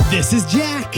This is Jack.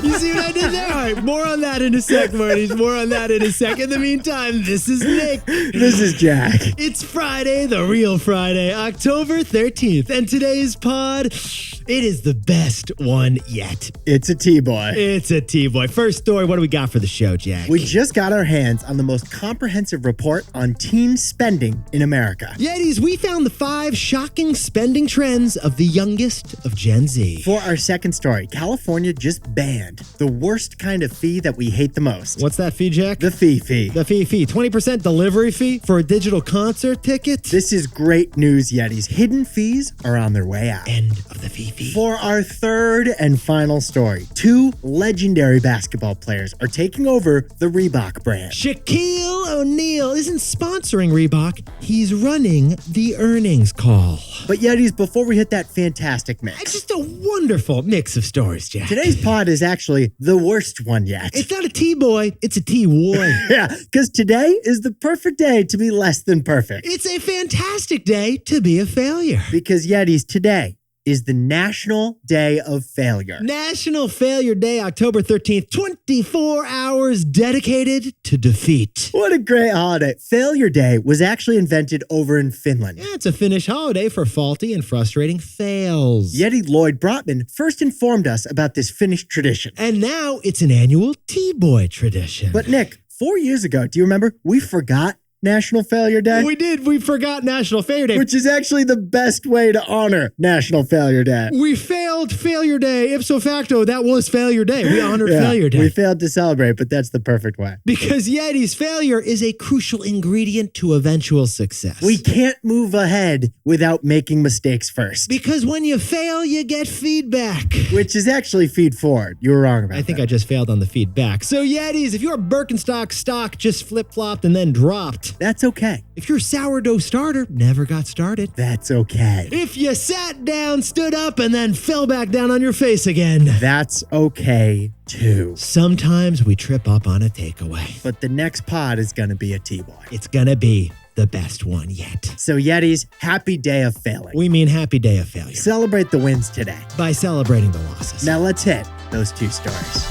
You see what I did there? All right, more on that in a sec, Marties. More on that in a sec. In the meantime, this is Nick. This is Jack. It's Friday, the real Friday, October 13th. And today's pod, it is the best one yet. It's a T-boy. It's a T-boy. First story, what do we got for the show, Jack? We just got our hands on the most comprehensive report on teen spending in America. Yetis, we found the 5 shocking spending trends of the youngest of Gen Z. For our second story, California just banned the worst kind of fee that we hate the most. What's that fee, Jack? The fee. The fee. 20% delivery fee for a digital concert ticket? This is great news, Yetis. Hidden fees are on their way out. End of the fee. For our third and final story, 2 legendary basketball players are taking over the Reebok brand. Shaquille O'Neal isn't sponsoring Reebok. He's running the earnings call. But Yetis, before we hit that fantastic mix, It's just a wonderful mix of stories, Jack. today's pod is actually the worst one yet. It's not a T-boy, it's a T-woy. Yeah, because today is the perfect day to be less than perfect. It's a fantastic day to be a failure. Because Yetis, today is the National Day of Failure. National Failure Day, October 13th, 24 hours dedicated to defeat. What a great holiday. Failure Day was actually invented over in Finland. Yeah, it's a Finnish holiday for faulty and frustrating fails. Yeti Lloyd Brotman first informed us about this Finnish tradition. And now it's an annual T-boy tradition. But Nick, 4 years ago, do you remember, we forgot National Failure Day? We did. We forgot National Failure Day. Which is actually the best way to honor National Failure Day. We failed Failure Day. Ipso facto, that was Failure Day. We honored Failure Day. We failed to celebrate, but that's the perfect way. Because Yeti's failure is a crucial ingredient to eventual success. We can't move ahead without making mistakes first. Because when you fail, you get feedback. Which is actually feed forward. You were wrong about that. I think I just failed on the feedback. So Yetis, if your Birkenstock stock just flip-flopped and then dropped, that's okay. if your sourdough starter never got started, That's okay. if you sat down, stood up, and then fell back down on your face again, That's okay too. sometimes we trip up on a takeaway. But the next pod is going to be a T-boy. It's gonna be the best one yet. So Yetis, happy day of failing. We mean happy day of failure Celebrate the wins today. by celebrating the losses. Now let's hit those 2 stories.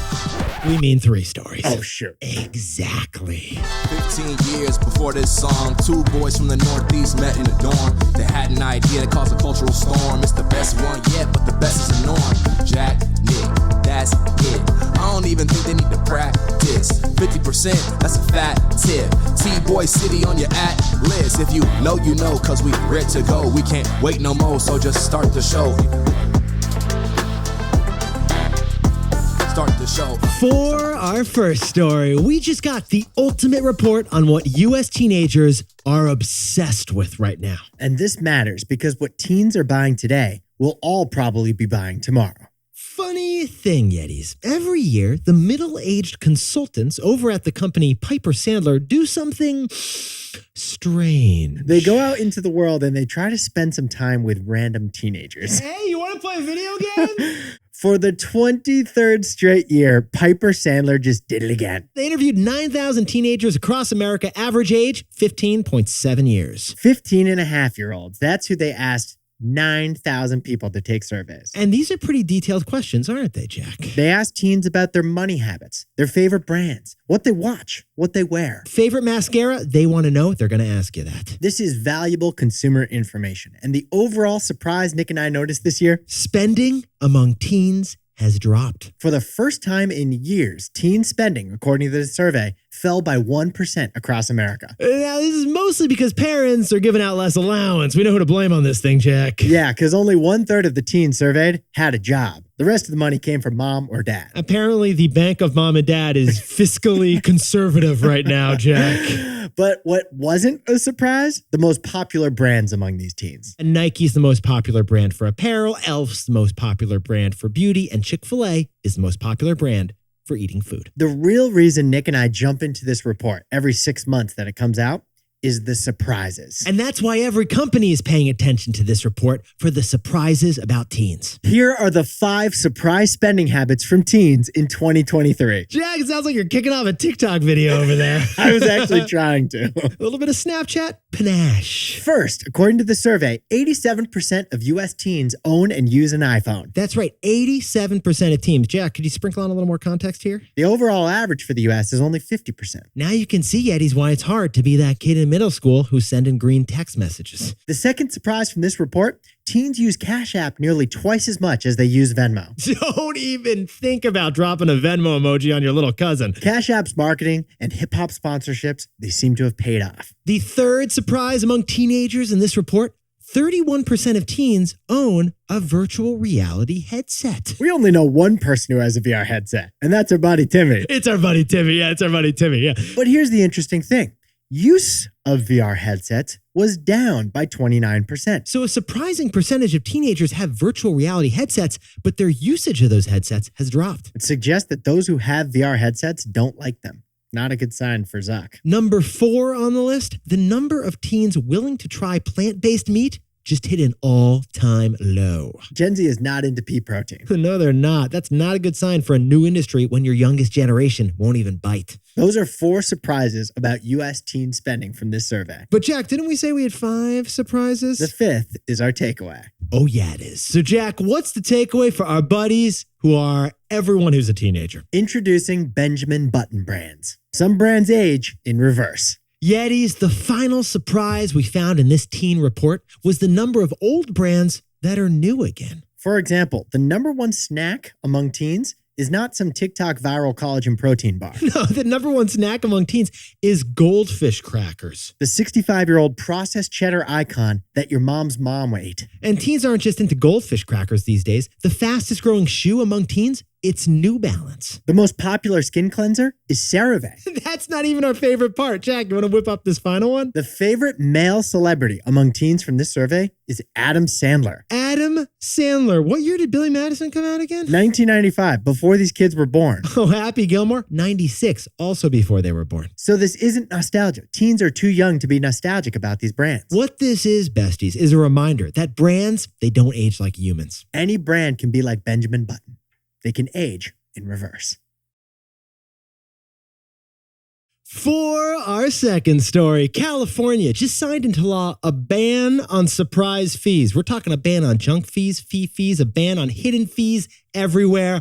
We mean 3 stories. Oh, shoot. Exactly. 15 years before this song, 2 boys from the Northeast met in a dorm. They had an idea that caused a cultural storm. It's the best one yet, but the best is the norm. Jack, Nick, that's it. I don't even think they need to practice. 50%, that's a fat tip. T-Boy City on your at-list. If you know, cause we ready to go. We can't wait no more, so just start the show. Start the show. For our first story, we just got the ultimate report on what U.S. teenagers are obsessed with right now. And this matters because what teens are buying today, we'll all probably be buying tomorrow. Funny thing, Yetis. Every year, the middle-aged consultants over at the company Piper Sandler do something strange. They go out into the world and they try to spend some time with random teenagers. Hey, you want to play a video game? For the 23rd straight year, Piper Sandler just did it again. They interviewed 9,000 teenagers across America, average age 15.7 years. 15-and-a-half-year-olds. That's who they asked 9,000 people to take surveys. And these are pretty detailed questions, aren't they, Jack? They asked teens about their money habits, their favorite brands, what they watch, what they wear. Favorite mascara? They want to know. They're going to ask you that. This is valuable consumer information. And the overall surprise Nick and I noticed this year, Spending among teens has dropped. for the first time in years, teen spending, according to the survey, fell by 1% across America. Now, this is mostly because parents are giving out less allowance. We know who to blame on this thing, Jack. Yeah, because only 1/3 of the teens surveyed had a job. The rest of the money came from mom or dad. Apparently, the bank of mom and dad is fiscally conservative right now, Jack. But what wasn't a surprise? The most popular brands among these teens. And Nike's the most popular brand for apparel, Elf's the most popular brand for beauty, and Chick-fil-A is the most popular brand for eating food. The real reason Nick and I jump into this report every 6 months that it comes out is the surprises. And that's why every company is paying attention to this report for the surprises about teens. Here are the 5 surprise spending habits from teens in 2023. Jack, it sounds like you're kicking off a TikTok video over there. I was actually trying to. A little bit of Snapchat, panache. First, according to the survey, 87% of U.S. teens own and use an iPhone. That's right, 87% of teens. Jack, could you sprinkle on a little more context here? The overall average for the U.S. is only 50%. Now you can see, Yetis, why it's hard to be that kid in middle school who's sending green text messages. The second surprise from this report, teens use Cash App nearly twice as much as they use Venmo. Don't even think about dropping a Venmo emoji on your little cousin. Cash App's marketing and hip-hop sponsorships, they seem to have paid off. The third surprise among teenagers in this report, 31% of teens own a virtual reality headset. We only know one person who has a VR headset, and that's our buddy Timmy. It's our buddy Timmy. Yeah, it's our buddy Timmy. Yeah. But here's the interesting thing. Use of VR headsets was down by 29%. So a surprising percentage of teenagers have virtual reality headsets, but their usage of those headsets has dropped. It suggests that those who have VR headsets don't like them. Not a good sign for Zuck. Number 4 on the list, the number of teens willing to try plant-based meat just hit an all-time low. Gen Z is not into pea protein. No, they're not. That's not a good sign for a new industry when your youngest generation won't even bite. Those are 4 surprises about U.S. teen spending from this survey. But Jack, didn't we say we had 5 surprises? The 5th is our takeaway. Oh, yeah, it is. So Jack, what's the takeaway for our buddies who are everyone who's a teenager? Introducing Benjamin Button brands. Some brands age in reverse. Yetis, the final surprise we found in this teen report was the number of old brands that are new again. For example, the number 1 snack among teens is not some TikTok viral collagen protein bar. No, the number 1 snack among teens is Goldfish crackers. The 65-year-old processed cheddar icon that your mom's mom ate. And teens aren't just into Goldfish crackers these days. The fastest growing shoe among teens, it's New Balance. The most popular skin cleanser is CeraVe. That's not even our favorite part. Jack, you want to whip up this final one? The favorite male celebrity among teens from this survey is Adam Sandler. Adam Sandler. What year did Billy Madison come out again? 1995, before these kids were born. Oh, Happy Gilmore? 96, also before they were born. So this isn't nostalgia. Teens are too young to be nostalgic about these brands. What this is, besties, is a reminder that brands, they don't age like humans. Any brand can be like Benjamin Button. They can age in reverse. For our second story, California just signed into law a ban on surprise fees. We're talking a ban on junk fees, fee fees, a ban on hidden fees everywhere.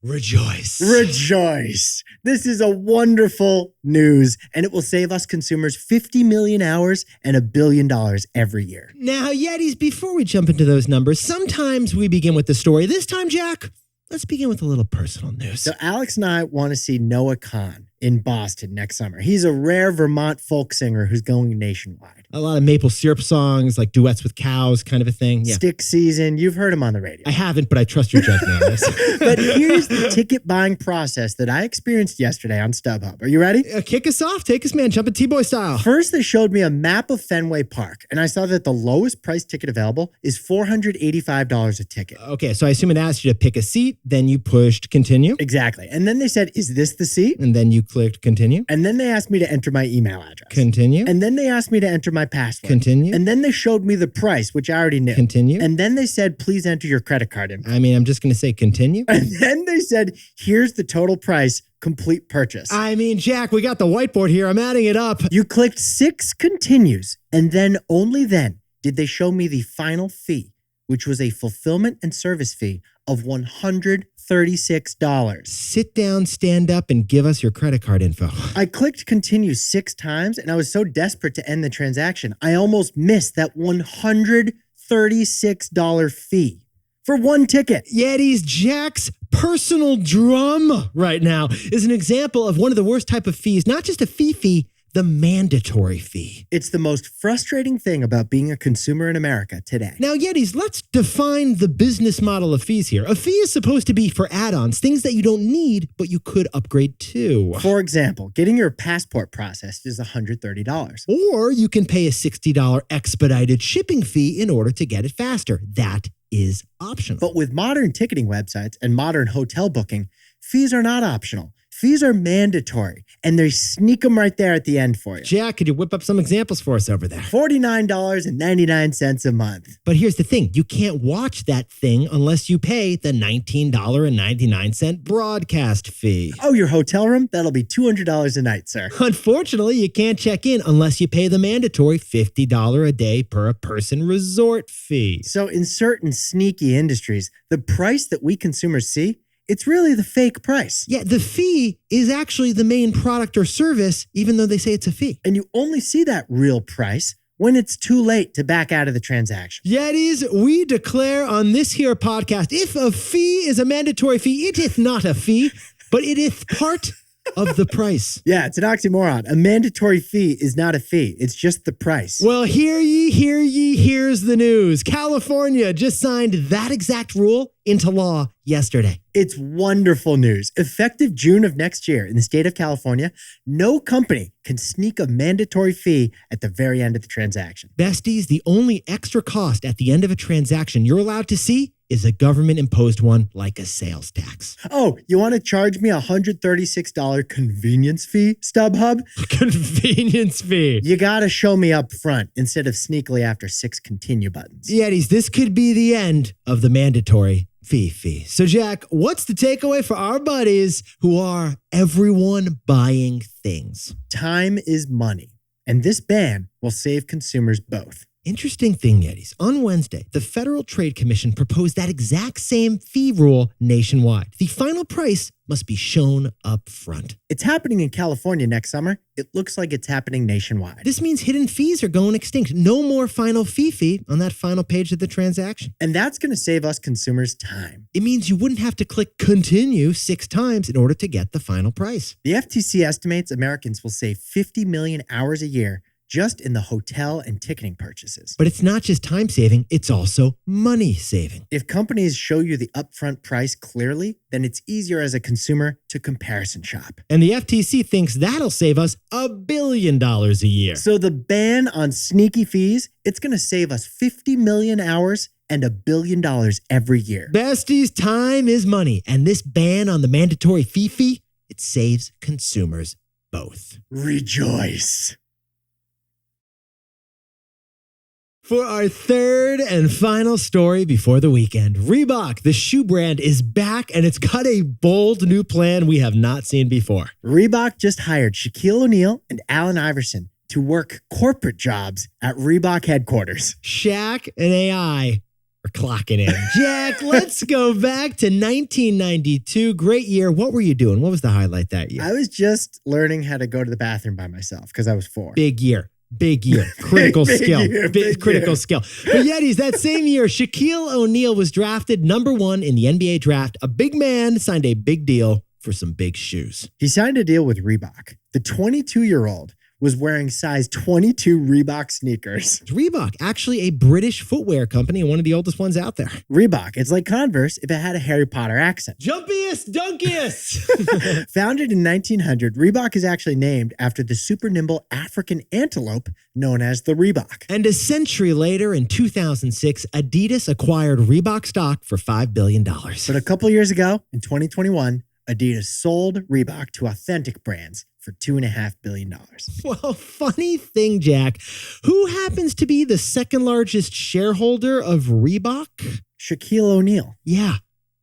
Rejoice. Rejoice. This is a wonderful news, and it will save us consumers 50 million hours and $1 billion every year. Now, Yetis, before we jump into those numbers, sometimes we begin with the story. This time, Jack, let's begin with a little personal news. So Alex and I want to see Noah Kahn in Boston next summer. He's a rare Vermont folk singer who's going nationwide. A lot of maple syrup songs, like duets with cows, kind of a thing. Yeah. Stick season. You've heard him on the radio. I haven't, but I trust your judgment on this. But here's the ticket buying process that I experienced yesterday on StubHub. Are you ready? Kick us off. Take us, man. Jump at T-Boy style. First, they showed me a map of Fenway Park, and I saw that the lowest price ticket available is $485 a ticket. Okay, so I assume it asked you to pick a seat, then you pushed continue. Exactly. And then they said, is this the seat? And then you clicked continue. And then they asked me to enter my email address. Continue. And then they asked me to enter my password. Continue. And then they showed me the price, which I already knew. Continue. And then they said, please enter your credit card info. I mean, I'm just going to say continue. And then they said, here's the total price, complete purchase. I mean, Jack, we got the whiteboard here. I'm adding it up. You clicked 6 continues, and then only then did they show me the final fee, which was a fulfillment and service fee of $136. Sit down, stand up, and give us your credit card info. I clicked continue 6 times, and I was so desperate to end the transaction, I almost missed that $136 fee for one ticket. Yetis, Jack's personal drum right now is an example of one of the worst type of fees, not just a fee, the mandatory fee. It's the most frustrating thing about being a consumer in America today. Now, Yetis, let's define the business model of fees here. A fee is supposed to be for add-ons, things that you don't need, but you could upgrade to. For example, getting your passport processed is $130. Or you can pay a $60 expedited shipping fee in order to get it faster. That is optional. But with modern ticketing websites and modern hotel booking, fees are not optional. fees are mandatory, and they sneak them right there at the end for you. Jack, could you whip up some examples for us over there? $49.99 a month. But here's the thing. You can't watch that thing unless you pay the $19.99 broadcast fee. Oh, your hotel room? That'll be $200 a night, sir. Unfortunately, you can't check in unless you pay the mandatory $50 a day per person resort fee. So in certain sneaky industries, the price that we consumers see, it's really the fake price. Yeah, the fee is actually the main product or service, even though they say it's a fee. And you only see that real price when it's too late to back out of the transaction. Yetis, we declare on this here podcast, if a fee is a mandatory fee, it is not a fee, but it is part of the price. Yeah, it's an oxymoron. A mandatory fee is not a fee. It's just the price. Well, hear ye, here's the news. California just signed that exact rule into law yesterday. It's wonderful news. Effective June of next year in the state of California, no company can sneak a mandatory fee at the very end of the transaction. Besties, the only extra cost at the end of a transaction you're allowed to see is a government-imposed one like a sales tax. Oh, you want to charge me a $136 convenience fee, StubHub? Convenience fee. You got to show me up front instead of sneakily after 6 continue buttons. Yetis, this could be the end of the mandatory fee. So, Jack, what's the takeaway for our buddies who are everyone buying things? Time is money, and this ban will save consumers both. Interesting thing, Yetis. On Wednesday, the Federal Trade Commission proposed that exact same fee rule nationwide. The final price must be shown up front. It's happening in California next summer. It looks like it's happening nationwide. This means hidden fees are going extinct. No more final fee on that final page of the transaction. And that's going to save us consumers time. It means you wouldn't have to click continue 6 times in order to get the final price. The FTC estimates Americans will save 50 million hours a year just in the hotel and ticketing purchases. But it's not just time saving, it's also money saving. If companies show you the upfront price clearly, then it's easier as a consumer to comparison shop. And the FTC thinks that'll save us $1 billion a year. So the ban on sneaky fees, it's going to save us 50 million hours and $1 billion every year. Besties, time is money. And this ban on the mandatory fee, it saves consumers both. Rejoice. For our third and final story before the weekend, Reebok, the shoe brand, is back and it's got a bold new plan we have not seen before. Reebok just hired Shaquille O'Neal and Allen Iverson to work corporate jobs at Reebok headquarters. Shaq and AI are clocking in. Jack, let's go back to 1992. Great year. What were you doing? What was the highlight that year? I was just learning how to go to the bathroom by myself because I was 4. Big year. Critical skill. Critical skill. But Yetis, that same year, Shaquille O'Neal was drafted number 1 in the NBA draft. A big man signed a big deal for some big shoes. He signed a deal with Reebok. The 22-year-old was wearing size 22 Reebok sneakers. Reebok, actually a British footwear company and one of the oldest ones out there. Reebok, it's like Converse if it had a Harry Potter accent. Jumpiest, dunkiest. Founded in 1900, Reebok is actually named after the super nimble African antelope known as the Reebok. And a century later, in 2006, Adidas acquired Reebok stock for $5 billion. But a couple years ago, in 2021, Adidas sold Reebok to Authentic Brands for $2.5 billion. Well, funny thing, Jack, who happens to be the second largest shareholder of Reebok? Shaquille O'Neal. Yeah,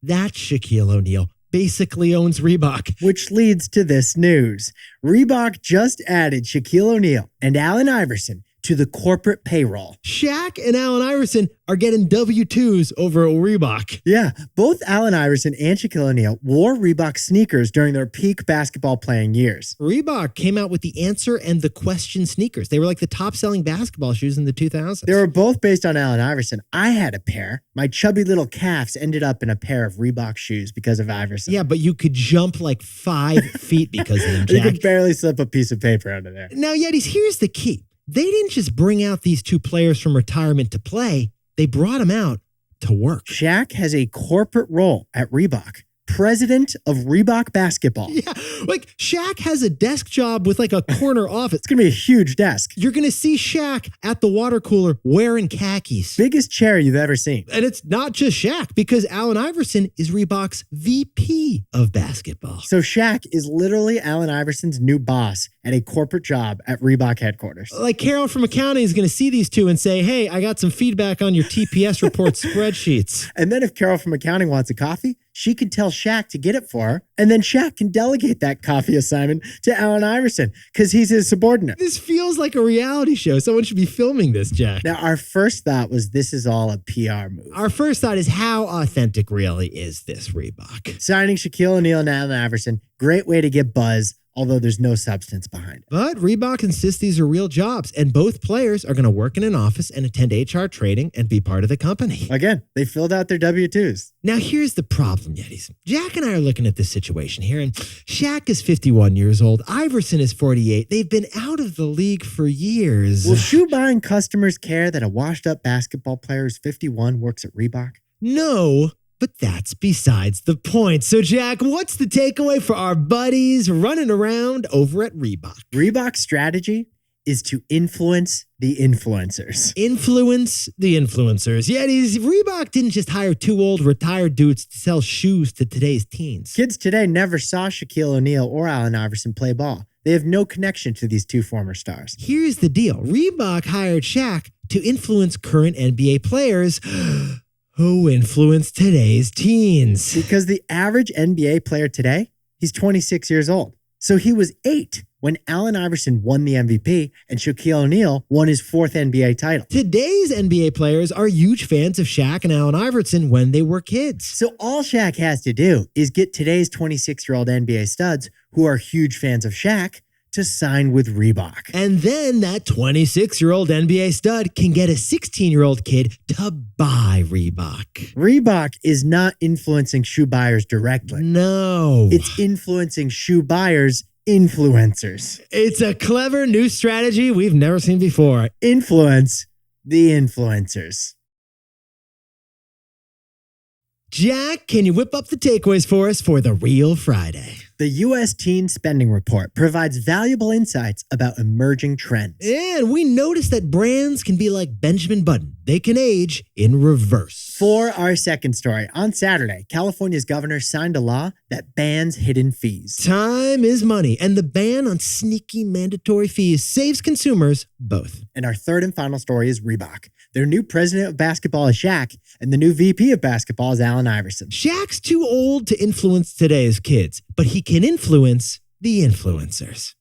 that Shaquille O'Neal basically owns Reebok. Which leads to this news. Reebok just added Shaquille O'Neal and Allen Iverson to the corporate payroll. Shaq and Allen Iverson are getting W-2s over at Reebok. Yeah, both Allen Iverson and Shaquille O'Neal wore Reebok sneakers during their peak basketball playing years. Reebok came out with the answer and the question sneakers. They were like the top-selling basketball shoes in the 2000s. They were both based on Allen Iverson. I had a pair. My chubby little calves ended up in a pair of Reebok shoes because of Iverson. Yeah, but you could jump like 5 feet because of them, Jack. You could barely slip a piece of paper out of there. Now, Yetis, here's the key. They didn't just bring out these 2 players from retirement to play. They brought them out to work. Shaq has a corporate role at Reebok, president of Reebok basketball. Yeah, like Shaq has a desk job with like a corner office. It's going to be a huge desk. You're going to see Shaq at the water cooler wearing khakis. Biggest chair you've ever seen. And it's not just Shaq, because Allen Iverson is Reebok's VP of basketball. So Shaq is literally Allen Iverson's new boss at a corporate job at Reebok headquarters. Like Carol from accounting is going to see these two and say, hey, I got some feedback on your TPS report spreadsheets. And then if Carol from accounting wants a coffee, she can tell Shaq to get it for her, and then Shaq can delegate that coffee assignment to Allen Iverson because he's his subordinate. This feels like a reality show. Someone should be filming this, Jack. Now, our first thought was this is all a PR move. Our first thought is, how authentic really is this Reebok? Signing Shaquille O'Neal and Allen Iverson, great way to get buzz, although there's no substance behind it. But Reebok insists these are real jobs, and both players are going to work in an office and attend HR training and be part of the company. Again, they filled out their W-2s. Now, here's the problem, Yetis. Jack and I are looking at this situation here, and Shaq is 51 years old. Iverson is 48. They've been out of the league for years. Will shoe buying customers care that a washed-up basketball player who's 51 works at Reebok? No. But that's besides the point. So, Jack, what's the takeaway for our buddies running around over at Reebok? Reebok's strategy is to influence the influencers. Influence the influencers. Yeah, Reebok didn't just hire two old retired dudes to sell shoes to today's teens. Kids today never saw Shaquille O'Neal or Allen Iverson play ball. They have no connection to these two former stars. Here's the deal. Reebok hired Shaq to influence current NBA players who influence today's teens. Because the average NBA player today, he's 26 years old. So he was 8 when Allen Iverson won the MVP and Shaquille O'Neal won his 4th NBA title. Today's NBA players are huge fans of Shaq and Allen Iverson when they were kids. So all Shaq has to do is get today's 26-year-old NBA studs who are huge fans of Shaq to sign with Reebok. And then that 26-year-old NBA stud can get a 16-year-old kid to buy Reebok. Reebok is not influencing shoe buyers directly. No. It's influencing shoe buyers' influencers. It's a clever new strategy we've never seen before. Influence the influencers. Jack, can you whip up the takeaways for us for the Real Friday? The U.S. Teen Spending Report provides valuable insights about emerging trends. And we noticed that brands can be like Benjamin Button. They can age in reverse. For our second story, on Saturday, California's governor signed a law that bans hidden fees. Time is money, and the ban on sneaky mandatory fees saves consumers both. And our third and final story is Reebok. Their new president of basketball is Shaq, and the new VP of basketball is Allen Iverson. Shaq's too old to influence today's kids, but he can influence the influencers.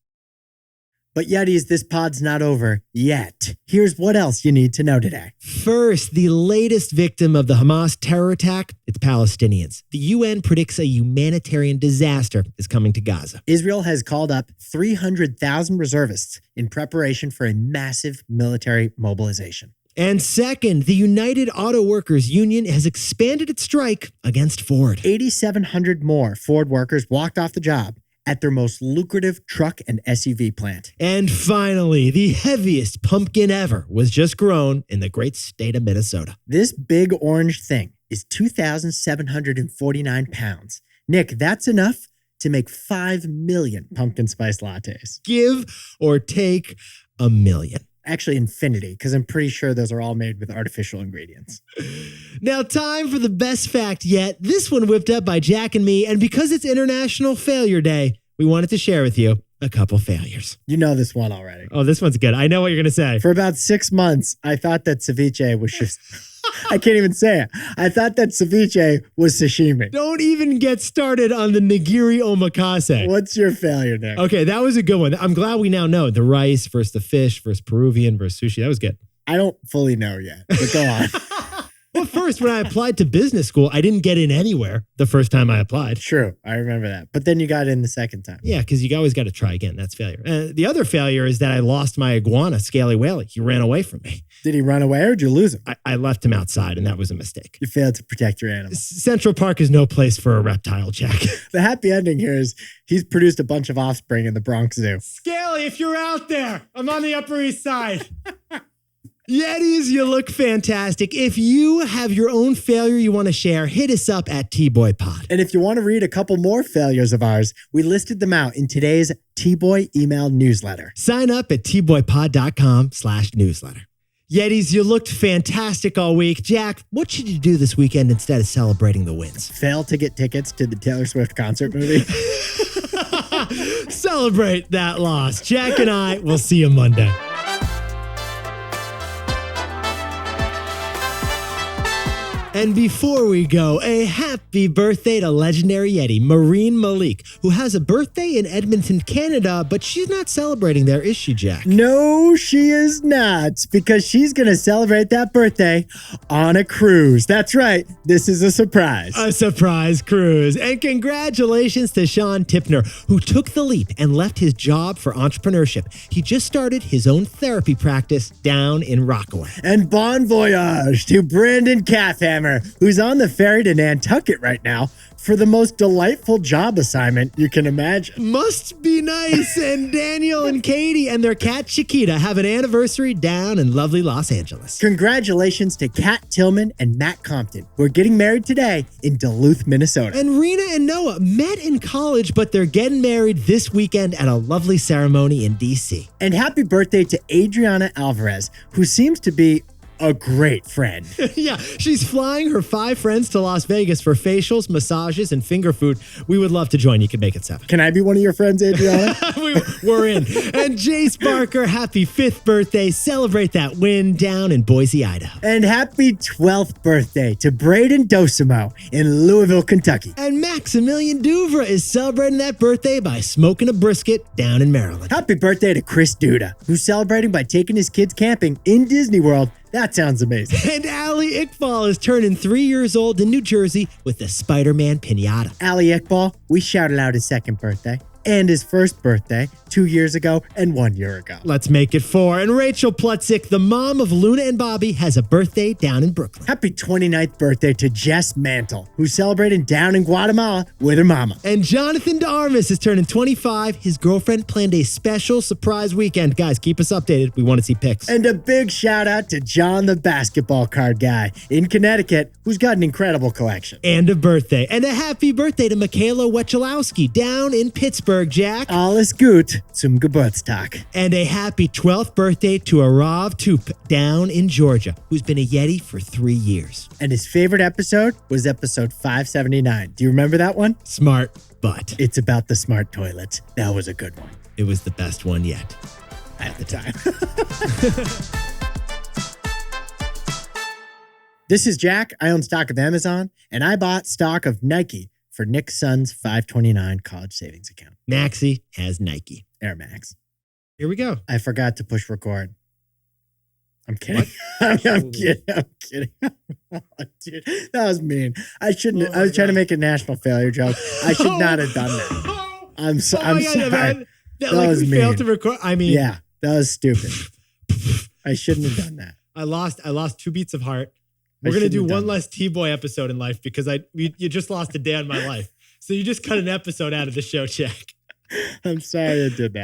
But Yetis, this pod's not over yet. Here's what else you need to know today. First, the latest victim of the Hamas terror attack, it's Palestinians. The UN predicts a humanitarian disaster is coming to Gaza. Israel has called up 300,000 reservists in preparation for a massive military mobilization. And second, the United Auto Workers Union has expanded its strike against Ford. 8,700 more Ford workers walked off the job at their most lucrative truck and SUV plant. And finally, the heaviest pumpkin ever was just grown in the great state of Minnesota. This big orange thing is 2,749 pounds. Nick, that's enough to make 5 million pumpkin spice lattes. Give or take a million. Actually, infinity, because I'm pretty sure those are all made with artificial ingredients. Now, time for the best fact yet. This one whipped up by Jack and me, and because it's International Failure Day, we wanted to share with you a couple failures. You know this one already. Oh, this one's good. I know what you're going to say. For about 6 months, I thought that ceviche was just... I can't even say it. I thought that ceviche was sashimi. Don't even get started on the nigiri omakase. What's your failure, Nick? Okay, that was a good one. I'm glad we now know the rice versus the fish versus Peruvian versus sushi. That was good. I don't fully know yet, but go on. Well, first, when I applied to business school, I didn't get in anywhere the first time I applied. True, I remember that. But then you got in the second time. Yeah, because you always got to try again. That's failure. The other failure is that I lost my iguana, Scaly Whaley. He ran away from me. Did he run away or did you lose him? I left him outside, and that was a mistake. You failed to protect your animal. Central Park is no place for a reptile, Jack. The happy ending here is he's produced a bunch of offspring in the Bronx Zoo. Scaly, if you're out there, I'm on the Upper East Side. Yetis, you look fantastic. If you have your own failure you want to share, hit us up at T-Boy-Pod. And if you want to read a couple more failures of ours, we listed them out in today's T-Boy email newsletter. Sign up at tboypod.com/newsletter. Yetis, you looked fantastic all week. Jack, what should you do this weekend instead of celebrating the wins? Fail to get tickets to the Taylor Swift concert movie. Celebrate that loss. Jack and I will see you Monday. And before we go, a happy birthday to legendary Yeti, Maureen Malik, who has a birthday in Edmonton, Canada, but she's not celebrating there, is she, Jack? No, she is not, because she's going to celebrate that birthday on a cruise. That's right. This is a surprise. A surprise cruise. And congratulations to Sean Tipner, who took the leap and left his job for entrepreneurship. He just started his own therapy practice down in Rockaway. And bon voyage to Brandon Calfhammer, who's on the ferry to Nantucket right now for the most delightful job assignment you can imagine. Must be nice. And Daniel and Katie and their cat Chiquita have an anniversary down in lovely Los Angeles. Congratulations to Kat Tillman and Matt Compton, who are getting married today in Duluth, Minnesota. And Rena and Noah met in college, but they're getting married this weekend at a lovely ceremony in D.C. And happy birthday to Adriana Alvarez, who seems to be a great friend. Yeah, she's flying her 5 friends to Las Vegas for facials, massages, and finger food. We would love to join. You can make it 7. Can I be one of your friends, Adriana? We're in. And Jace Barker, happy 5th birthday. Celebrate that win down in Boise, Idaho. And happy 12th birthday to Braden Dosimo in Louisville, Kentucky. And Maximilian Duvra is celebrating that birthday by smoking a brisket down in Maryland. Happy birthday to Chris Duda, who's celebrating by taking his kids camping in Disney World. That sounds amazing. And Ali Iqbal is turning 3 years old in New Jersey with the Spider-Man pinata. Ali Iqbal, we shouted out his 2nd birthday and his 1st birthday 2 years ago and 1 year ago. Let's make it 4. And Rachel Plutzik, the mom of Luna and Bobby, has a birthday down in Brooklyn. Happy 29th birthday to Jess Mantle, who's celebrating down in Guatemala with her mama. And Jonathan DeArmas is turning 25. His girlfriend planned a special surprise weekend. Guys, keep us updated. We want to see pics. And a big shout out to John, the basketball card guy in Connecticut, who's got an incredible collection. And a birthday. And a happy birthday to Michaela Wechalowski down in Pittsburgh, Jack. Alles gut zum Geburtstag. And a happy 12th birthday to Arav Toop down in Georgia, who's been a Yeti for 3 years. And his favorite episode was episode 579. Do you remember that one? Smart, but It's about the smart toilets. That was a good one. it was the best one yet at the time. This is Jack. I own stock of Amazon, and I bought stock of Nike for Nick's son's 529 college savings account. Maxie has Nike. Air Max. Here we go. I forgot to push record. I'm kidding. I'm kidding. I'm kidding. Dude, that was mean. I shouldn't. I was trying to make a national failure joke. I should not have done that. I'm sorry. Man. That was we mean. failed to record. I mean, Yeah, that was stupid. I shouldn't have done that. I lost 2 beats of heart. I We're gonna shouldn't do have done one less T-Boy episode in life because you just lost a day on my life. So you just cut an episode out of the show, Jack. I'm sorry I did that.